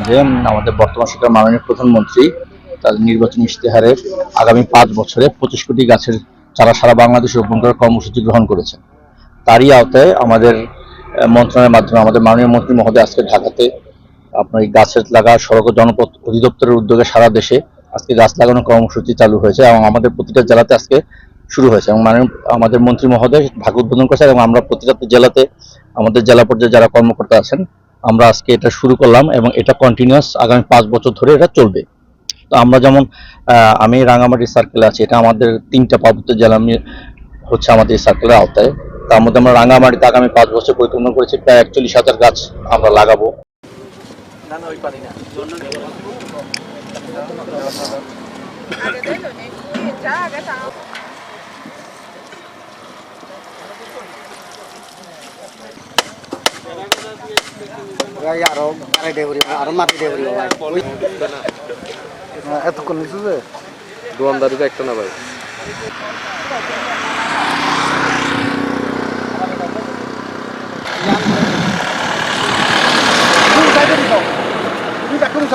যে আমাদের বর্তমান সরকার মাননীয় প্রধানমন্ত্রী তার নির্বাচনী ইশতেহারে আগামী 5 বছরে 25 কোটি গাছের চারা সারা বাংলাদেশে রোপণ করার কর্মসূচি গ্রহণ করেছেন। তারই আওতায় আমাদের মন্ত্রণালয়ের মাধ্যমে আমাদের মাননীয় মন্ত্রী মহোদয় আজকে ঢাকাতে আপনার এই গাছের লাগা সড়ক ও জনপথ অধিদপ্তরের উদ্যোগে সারা দেশে আজকে গাছ লাগানোর কর্মসূচি চালু হয়েছে এবং আমাদের প্রতিটা জেলাতে আজকে শুরু হয়েছে এবং আমাদের মন্ত্রী মহোদয় ঢাকা উদ্বোধন করেছে এবং আমরা প্রতিটা জেলাতে আমাদের জেলা পর্যায়ে যারা কর্মকর্তা আছেন আমরা আজকে এটা শুরু করলাম এবং এটা কন্টিনিউয়াস আগামী 5 বছর ধরে এটা চলবে। তো আমরা যেমন আমি রাঙামাটি সার্কেলে আছি, এটা আমাদের 3টা পার্বত্য জেলা হচ্ছে আমাদের এই সার্কেলের আওতায়। তার মধ্যে আমরা রাঙামাটিতে আগামী 5 বছর পরিকল্পনা করেছি প্রায় 41,000 গাছ আমরা লাগাবো। এতক্ষণ নিচু যে দোয়ানদারি তো একটা না ভাই। তুমি